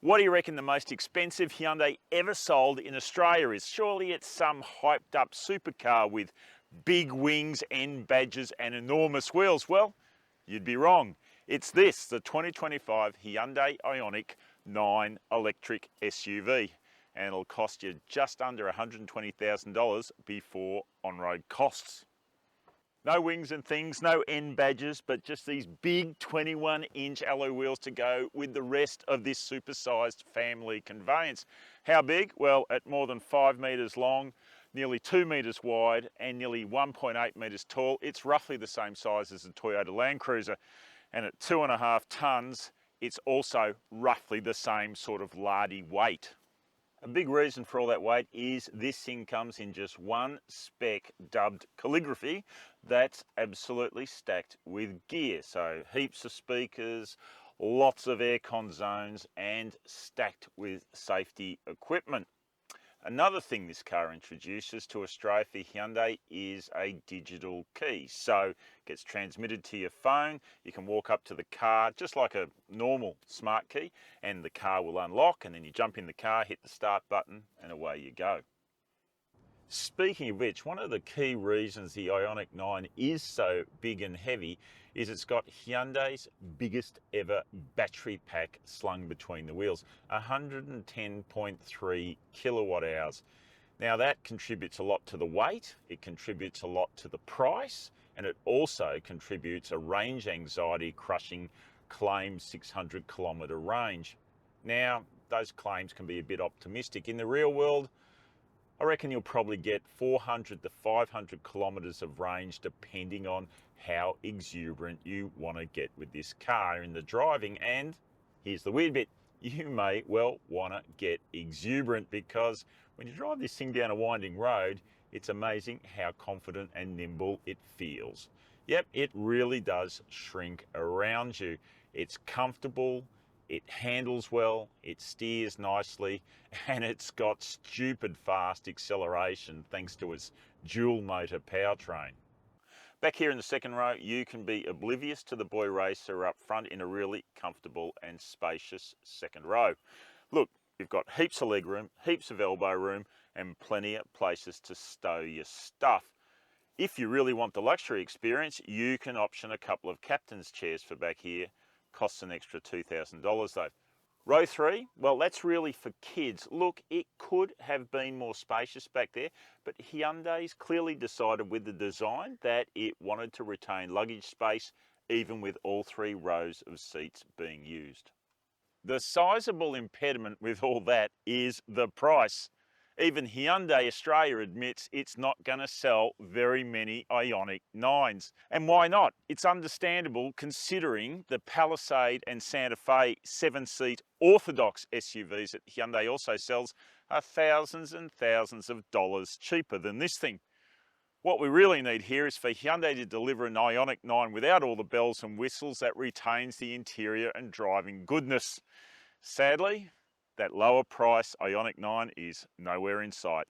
What do you reckon the most expensive Hyundai ever sold in Australia is? Surely it's some hyped up supercar with big wings, end badges and enormous wheels. Well, you'd be wrong. It's this, the 2025 Hyundai Ioniq 9 electric SUV. And it'll cost you just under $120,000 before on-road costs. No wings and things, no end badges, but just these big 21-inch alloy wheels to go with the rest of this supersized family conveyance. How big? Well, at more than 5 metres long, nearly 2 metres wide and nearly 1.8 metres tall, it's roughly the same size as the Toyota Land Cruiser. And at 2.5 tonnes, it's also roughly the same sort of lardy weight. A big reason for all that weight is this thing comes in just one spec dubbed calligraphy that's absolutely stacked with gear. So heaps of speakers, lots of aircon zones and stacked with safety equipment. Another thing this car introduces to Australia for Hyundai is a digital key. So it gets transmitted to your phone, you can walk up to the car just like a normal smart key and the car will unlock, and then you jump in the car, hit the start button and away you go. Speaking of which, one of the key reasons the Ioniq 9 is so big and heavy is it's got Hyundai's biggest ever battery pack slung between the wheels, 110.3 kilowatt hours. Now that contributes a lot to the weight, it contributes a lot to the price, and it also contributes a range anxiety crushing claimed 600 kilometre range. Now, those claims can be a bit optimistic. In the real world, I reckon you'll probably get 400 to 500 kilometres of range depending on how exuberant you want to get with this car in the driving. And here's the weird bit, you may well want to get exuberant because when you drive this thing down a winding road, it's amazing how confident and nimble it feels. Yep, it really does shrink around you. It's comfortable, it handles well, it steers nicely, and it's got stupid fast acceleration thanks to its dual motor powertrain. Back here in the second row, you can be oblivious to the boy racer up front in a really comfortable and spacious second row. Look, you've got heaps of legroom, heaps of elbow room, and plenty of places to stow your stuff. If you really want the luxury experience, you can option a couple of captain's chairs for back here. Costs an extra $2,000 though. Row 3, well, that's really for kids. Look, it could have been more spacious back there, but Hyundai's clearly decided with the design that it wanted to retain luggage space even with all 3 rows of seats being used. The sizable impediment with all that is the price. Even Hyundai Australia admits it's not going to sell very many Ioniq 9s. And why not? It's understandable considering the Palisade and Santa Fe 7-seat orthodox SUVs that Hyundai also sells are thousands and thousands of dollars cheaper than this thing. What we really need here is for Hyundai to deliver an Ioniq 9 without all the bells and whistles that retains the interior and driving goodness. Sadly, that lower price Ioniq 9 is nowhere in sight.